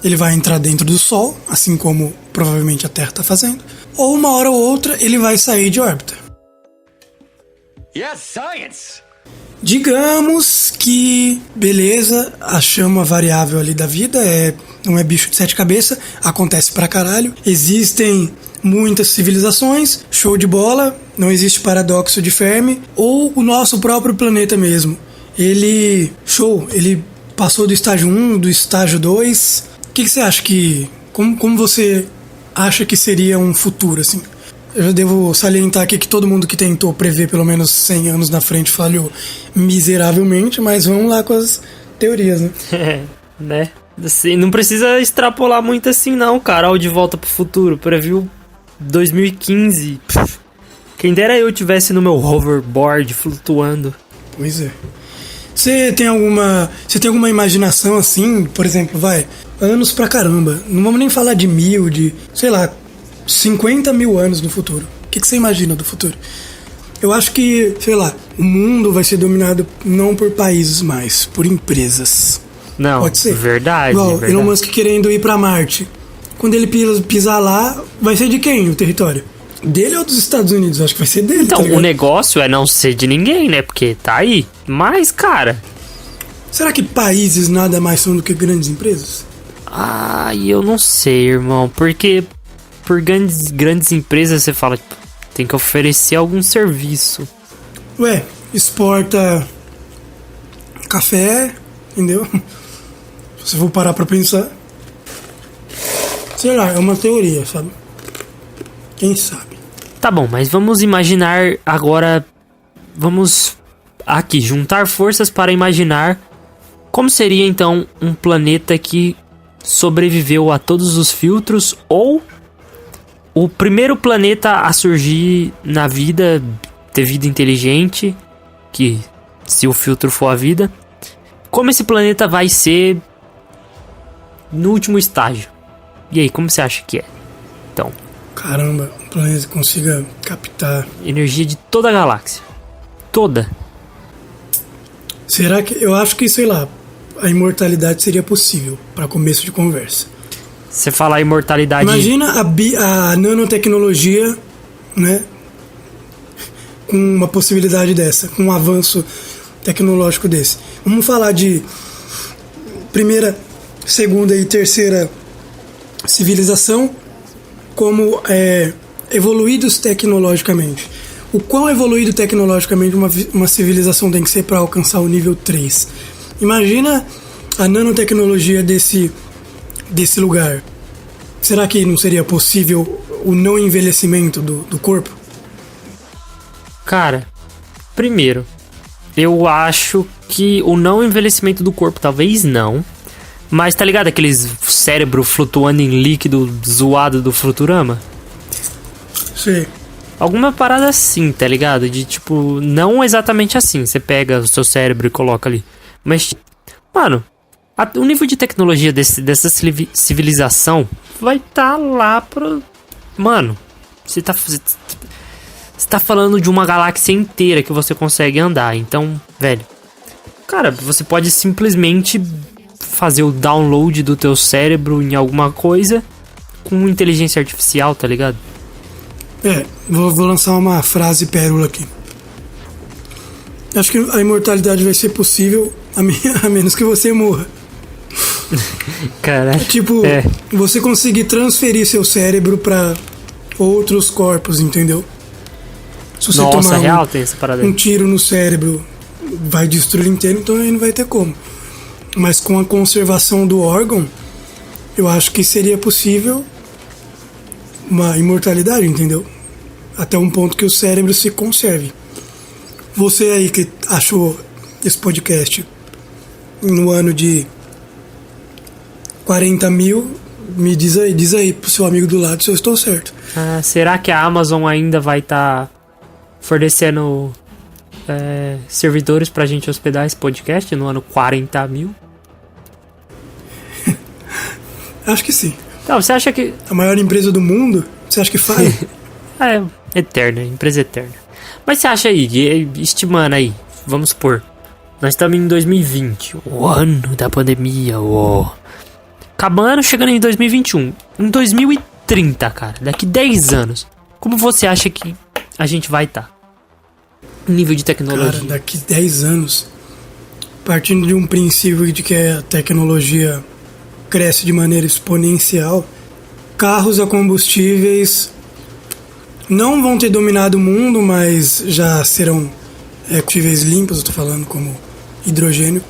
Ele vai entrar dentro do Sol, assim como provavelmente a Terra está fazendo. Ou uma hora ou outra ele vai sair de órbita. Yes, science! Digamos que, beleza, a chama variável ali da vida não é bicho de 7 cabeças, acontece pra caralho. Existem muitas civilizações, show de bola, não existe paradoxo de Fermi, ou o nosso próprio planeta mesmo. Ele passou do estágio 1, do estágio 2. O que você acha como você acha que seria um futuro, assim? Eu devo salientar aqui que todo mundo que tentou prever pelo menos 100 anos na frente falhou miseravelmente, mas vamos lá com as teorias, né? Né? Assim, não precisa extrapolar muito assim não, cara. O De Volta pro Futuro previu 2015. Quem dera eu tivesse no meu hoverboard flutuando. Pois é. Você tem alguma imaginação assim, por exemplo, anos pra caramba. Não vamos nem falar de 1000, sei lá, 50 mil anos no futuro. O que você imagina do futuro? Eu acho que, sei lá, o mundo vai ser dominado não por países mais, por empresas. Não, pode ser. Verdade. Igual verdade. Elon Musk querendo ir pra Marte. Quando ele pisar lá, vai ser de quem o território? Dele ou dos Estados Unidos? Acho que vai ser dele. Então, o negócio é não ser de ninguém, né? Porque tá aí. Mas, cara... Será que países nada mais são do que grandes empresas? Eu não sei, irmão. Porque por grandes empresas você fala, tipo, tem que oferecer algum serviço. Ué, exporta café, entendeu? Se for parar pra pensar. Sei lá, é uma teoria, sabe? Quem sabe? Tá bom, mas vamos imaginar agora... Vamos aqui juntar forças para imaginar como seria então um planeta que sobreviveu a todos os filtros, ou o primeiro planeta a surgir na vida, ter vida inteligente, que se o filtro for a vida, como esse planeta vai ser no último estágio? E aí, como você acha que é? Então, caramba, um planeta que consiga captar energia de toda a galáxia. Toda. Será que... Eu acho que, sei lá, a imortalidade seria possível para começo de conversa. Você falar imortalidade... Imagina a nanotecnologia, né? Com uma possibilidade dessa, com um avanço tecnológico desse. Vamos falar de primeira, segunda e terceira civilização como evoluídos tecnologicamente. O quão evoluído tecnologicamente uma civilização tem que ser para alcançar o nível 3? Imagina a nanotecnologia desse lugar. Será que não seria possível o não envelhecimento do corpo? Cara, primeiro, eu acho que o não envelhecimento do corpo talvez não. Mas tá ligado aqueles cérebro flutuando em líquido zoado do Fluturama? Sim. Alguma parada assim, tá ligado? De tipo, não exatamente assim. Você pega o seu cérebro e coloca ali. Mas, mano, o nível de tecnologia dessa civilização vai tá lá pro... Mano, você tá falando de uma galáxia inteira que você consegue andar. Então, velho, cara, você pode simplesmente fazer o download do teu cérebro em alguma coisa com inteligência artificial, tá ligado? Vou lançar uma frase pérola aqui. Acho que a imortalidade vai ser possível a menos que você morra. Cara, Tipo, você conseguir transferir seu cérebro pra outros corpos, entendeu? Se você Nossa, tomar real tem essa parada aí. um tiro no cérebro, vai destruir inteiro, então aí não vai ter como. Mas com a conservação do órgão, eu acho que seria possível uma imortalidade, entendeu? Até um ponto que o cérebro se conserve. Você aí que achou esse podcast no ano de 40 mil, me diz aí pro seu amigo do lado se eu estou certo. Ah, será que a Amazon ainda vai estar fornecendo servidores pra gente hospedar esse podcast no ano 40 mil? Acho que sim. Então, você acha que... A maior empresa do mundo, você acha que faz? Eterna, empresa eterna. Mas você acha aí, estimando aí, vamos supor, nós estamos em 2020, o ano da pandemia, acabando, chegando em 2021. Em 2030, cara, daqui 10 anos, como você acha que a gente vai estar? Nível de tecnologia. Cara, daqui 10 anos, partindo de um princípio de que a tecnologia cresce de maneira exponencial, carros a combustíveis não vão ter dominado o mundo, mas já serão combustíveis limpos, eu tô falando como hidrogênio.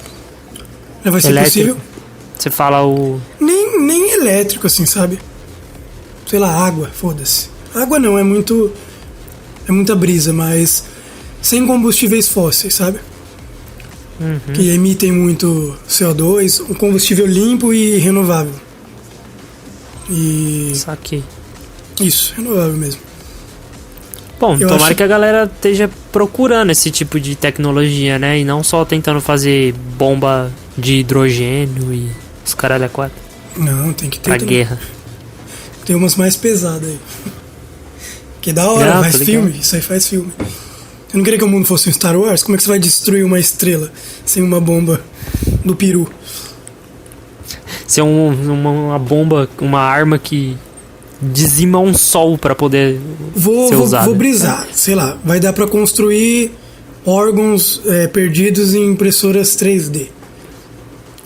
Já vai ser Elétrico. possível. Você fala o... Nem elétrico, assim, sabe? Sei lá, água, foda-se. Água não, é muita brisa, mas sem combustíveis fósseis, sabe? Que emitem muito CO2, um combustível limpo e renovável. E Saquei. isso, renovável mesmo. Bom, Eu tomara acho- que a galera esteja procurando esse tipo de tecnologia, né? E não só tentando fazer bomba de hidrogênio e os caralho a quatro Não, tem que ter pra também. guerra. Tem umas mais pesadas aí. Que da hora, Não, faz tô ligado. filme, isso aí faz filme. Eu não queria que o mundo fosse um Star Wars, como é que você vai destruir uma estrela sem uma bomba do peru? Ser uma bomba, uma arma que dizima um sol pra poder ser usada. Vou brisar, sei lá, vai dar pra construir órgãos perdidos em impressoras 3D.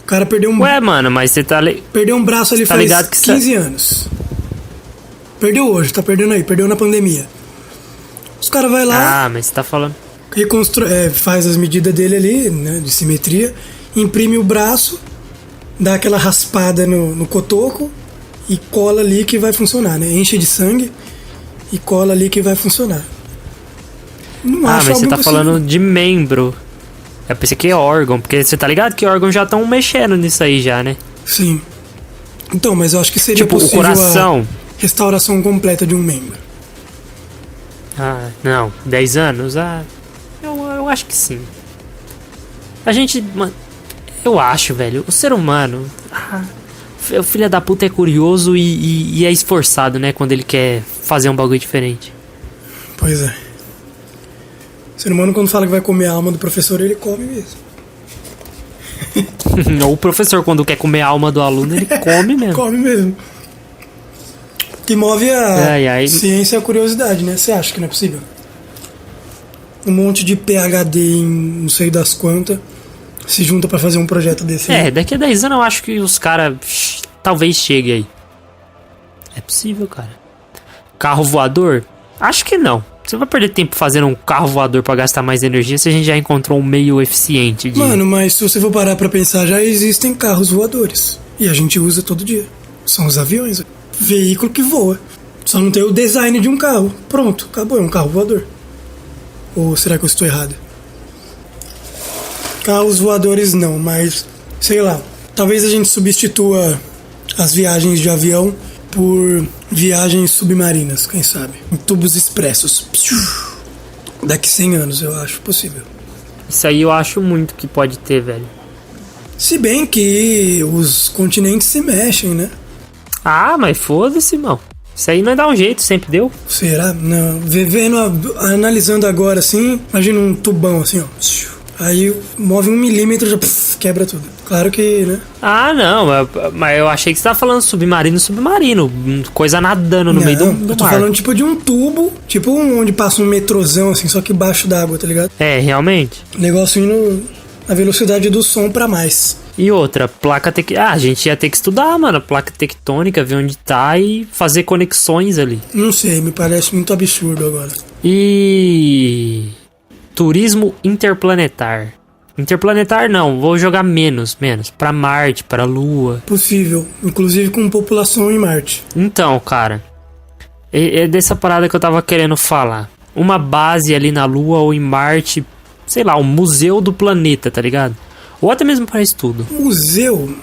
O cara perdeu Ué, mano, mas você tá... perdeu um braço ali tá faz ligado que 15 anos. Perdeu hoje, tá perdendo aí, perdeu na pandemia. Os caras vai lá, Ah, mas você tá falando... faz as medidas dele ali, né, de simetria, imprime o braço, dá aquela raspada no cotoco e cola ali que vai funcionar, né? Enche de sangue e cola ali que vai funcionar. Não Ah, acho mas você algo tá impossível. falando de membro. Eu pensei que é órgão, porque você tá ligado que órgãos já estão mexendo nisso aí já, né? Sim. Então, mas eu acho que seria Tipo, o possível coração. a restauração completa de um membro. Ah, não. 10 anos? Ah, eu acho que sim. A gente... Eu acho, velho. O ser humano... o filho da puta é curioso e é esforçado, né? Quando ele quer fazer um bagulho diferente. Pois é. O ser humano, quando fala que vai comer a alma do professor, ele come mesmo. Ou o professor, quando quer comer a alma do aluno, ele come mesmo. Come mesmo. O que move a Ai, ai. ciência é a curiosidade, né? Você acha que não é possível? Um monte de PhD em não sei das quantas se junta pra fazer um projeto desse. aí. Daqui a 10 anos eu acho que os caras talvez cheguem aí. É possível, cara. Carro voador? Acho que não. Você vai perder tempo fazendo um carro voador pra gastar mais energia se a gente já encontrou um meio eficiente de... Mano, mas se você for parar pra pensar, já existem carros voadores. E a gente usa todo dia. São os aviões. Veículo que voa. Só não tem o design de um carro. Pronto, acabou. É um carro voador. Ou será que eu estou errado? Carros voadores não, mas... Sei lá. Talvez a gente substitua as viagens de avião por viagens submarinas, quem sabe? Em tubos expressos. Daqui 100 anos, eu acho possível. Isso aí eu acho muito que pode ter, velho. Se bem que os continentes se mexem, né? Ah, mas foda-se, irmão. Isso aí não dá um jeito, sempre deu. Será? Não. Analisando agora assim, imagina um tubão assim, ó. Aí move 1 milímetro, já quebra tudo. Claro que, né? Ah, não, mas eu achei que você tava falando submarino. Coisa nadando no meio do eu tô mar. falando tipo de um tubo, tipo onde passa um metrozão assim, só que embaixo d'água, tá ligado? É, realmente. O negócio indo na velocidade do som pra mais. E outra, placa tectônica. Ah, a gente ia ter que estudar, mano. Placa tectônica, ver onde tá e fazer conexões ali. Não sei, me parece muito absurdo agora. E... turismo interplanetar. Interplanetar não, vou jogar menos. Pra Marte, pra Lua. Possível, inclusive com população em Marte. Então, cara, é dessa parada que eu tava querendo falar. Uma base ali na Lua ou em Marte, sei lá, um museu do planeta, tá ligado? Ou até mesmo para estudo. Museu?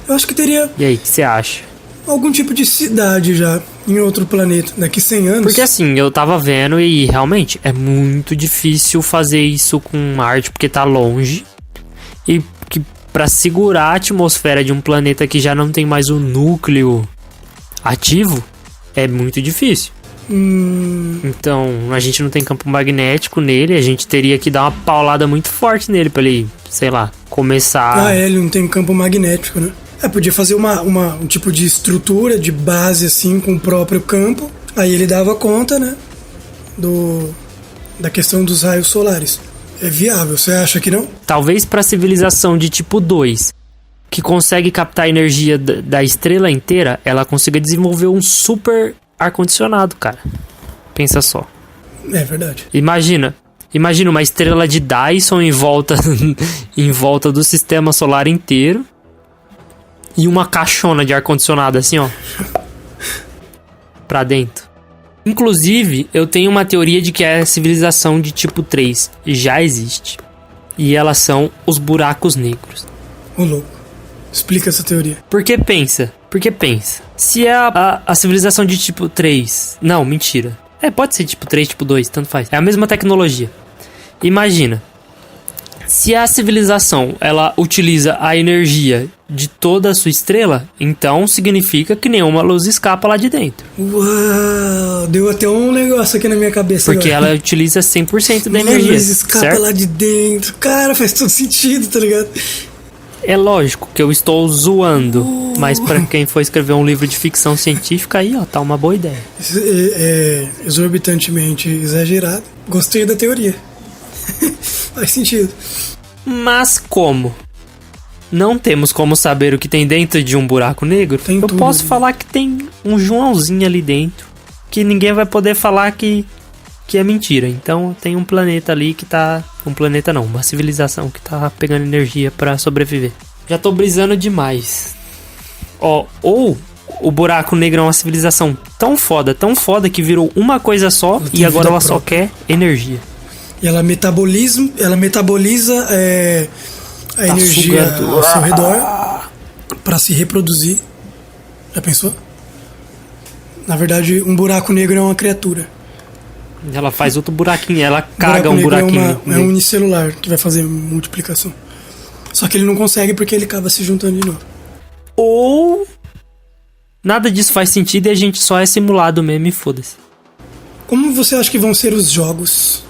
Eu acho que teria... E aí, o que você acha? Algum tipo de cidade já em outro planeta, daqui 100 anos. Porque assim, eu tava vendo e realmente é muito difícil fazer isso com Marte, porque tá longe. E que pra segurar a atmosfera de um planeta que já não tem mais o núcleo ativo, é muito difícil. Então, a gente não tem campo magnético nele, a gente teria que dar uma paulada muito forte nele pra ele, sei lá, começar... Ah, ele não tem campo magnético, né? Podia fazer um tipo de estrutura, de base, assim, com o próprio campo. Aí ele dava conta, né, da questão dos raios solares. É viável, você acha que não? Talvez pra civilização de tipo 2, que consegue captar a energia da estrela inteira, ela consiga desenvolver um super ar-condicionado, cara. Pensa só. É verdade. Imagina uma estrela de Dyson em volta do sistema solar inteiro. E uma caixona de ar-condicionado assim, ó. Pra dentro. Inclusive, eu tenho uma teoria de que a civilização de tipo 3 já existe. E elas são os buracos negros. Ô, louco. Explica essa teoria. Porque pensa. Se é a civilização de tipo 3... Não, mentira. Pode ser tipo 3, tipo 2, tanto faz. É a mesma tecnologia. Imagina. Se a civilização, ela utiliza a energia de toda a sua estrela, então significa que nenhuma luz escapa lá de dentro. Uau, deu até um negócio aqui na minha cabeça. Porque agora. Ela utiliza 100% da energia. A luz escapa certo? lá de dentro. Cara, faz todo sentido, tá ligado? É lógico que eu estou zoando, mas pra quem for escrever um livro de ficção científica, aí ó, tá uma boa ideia. É exorbitantemente exagerado. Gostei da teoria. Faz sentido. Mas como não temos como saber o que tem dentro de um buraco negro, Tem eu tudo. posso falar que tem um Joãozinho ali dentro, que ninguém vai poder falar que é mentira. Então tem um planeta ali que tá... Um planeta não, uma civilização que tá pegando energia pra sobreviver. Já tô brisando demais. Ó, ou o buraco negro é uma civilização tão foda que virou uma coisa só e agora ela só quer energia. E ela metaboliza a energia sugando ao seu redor para se reproduzir. Já pensou? Na verdade, um buraco negro é uma criatura. Ela faz outro buraquinho, ela caga um buraquinho. É um unicelular que vai fazer multiplicação. Só que ele não consegue porque ele acaba se juntando de novo. Ou nada disso faz sentido e a gente só é simulado mesmo e foda-se. Como você acha que vão ser os jogos?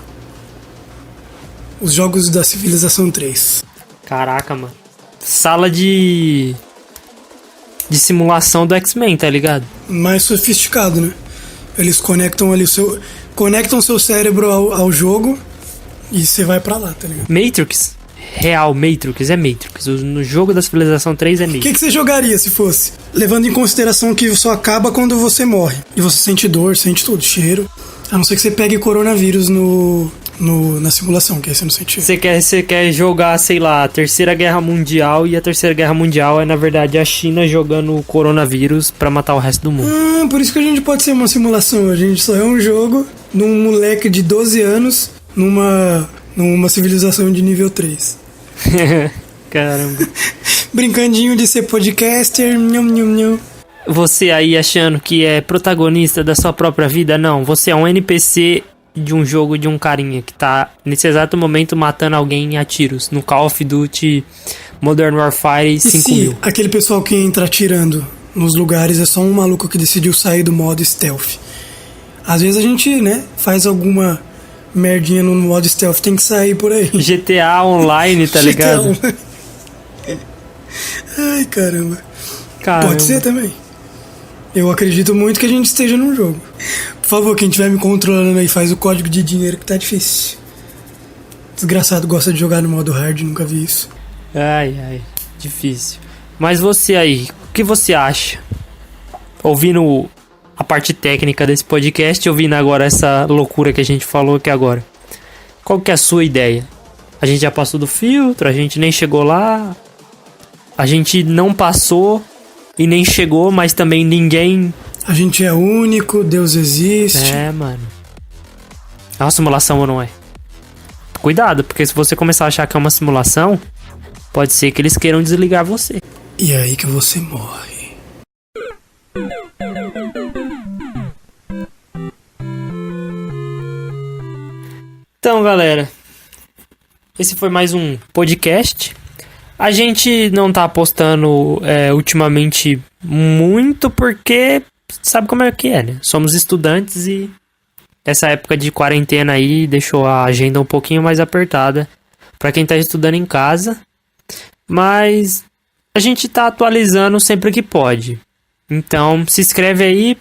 Os jogos da Civilização 3. Caraca, mano. Sala de simulação do X-Men, tá ligado? Mais sofisticado, né? Eles conectam ali conectam seu cérebro ao jogo e você vai pra lá, tá ligado? Matrix. Real, Matrix é Matrix. No jogo da Civilização 3 é O Matrix. que você jogaria se fosse? Levando em consideração que só acaba quando você morre. E você sente dor, sente tudo, cheiro. A não ser que você pegue coronavírus na simulação, que aí você não sente cheiro. Você quer jogar, sei lá, a Terceira Guerra Mundial, e a Terceira Guerra Mundial é, na verdade, a China jogando o coronavírus pra matar o resto do mundo. Por isso que a gente pode ser uma simulação. A gente só é um jogo de um moleque de 12 anos numa civilização de nível 3. Caramba. Brincandinho de ser podcaster. Nham, nham, nham. Você aí achando que é protagonista da sua própria vida? Não, você é um NPC de um jogo de um carinha que tá nesse exato momento matando alguém a tiros no Call of Duty Modern Warfare 5000. Aquele pessoal que entra atirando nos lugares é só um maluco que decidiu sair do modo stealth. Às vezes a gente, né, faz alguma merdinha no modo stealth, tem que sair por aí. GTA Online, tá ligado? GTA. Ai, caramba. Caramba. Pode ser também. Eu acredito muito que a gente esteja num jogo. Por favor, quem estiver me controlando aí, faz o código de dinheiro que tá difícil. Desgraçado gosta de jogar no modo hard, nunca vi isso. Ai, ai. Difícil. Mas você aí, o que você acha? Ouvindo a parte técnica desse podcast, ouvindo agora essa loucura que a gente falou aqui agora. Qual que é a sua ideia? A gente já passou do filtro, a gente nem chegou lá, a gente não passou e nem chegou, mas também ninguém... A gente é único, Deus existe. É, mano. É uma simulação ou não é? Cuidado, porque se você começar a achar que é uma simulação, pode ser que eles queiram desligar você. E é aí que você morre. Então, galera, esse foi mais um podcast. A gente não tá postando ultimamente muito porque sabe como é que é, né? Somos estudantes e essa época de quarentena aí deixou a agenda um pouquinho mais apertada pra quem tá estudando em casa. Mas a gente tá atualizando sempre que pode. Então, se inscreve aí,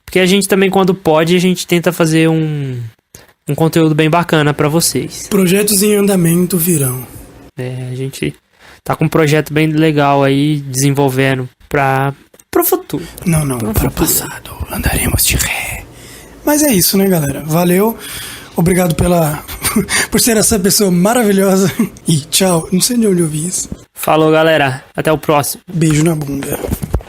porque a gente também, quando pode, a gente tenta fazer um conteúdo bem bacana pra vocês. Projetos em andamento virão. A gente tá com um projeto bem legal aí, desenvolvendo pro futuro. Não, para o passado. Andaremos de ré. Mas é isso, né, galera? Valeu. Obrigado por ser essa pessoa maravilhosa. E tchau. Não sei de onde eu vi isso. Falou, galera. Até o próximo. Beijo na bunda.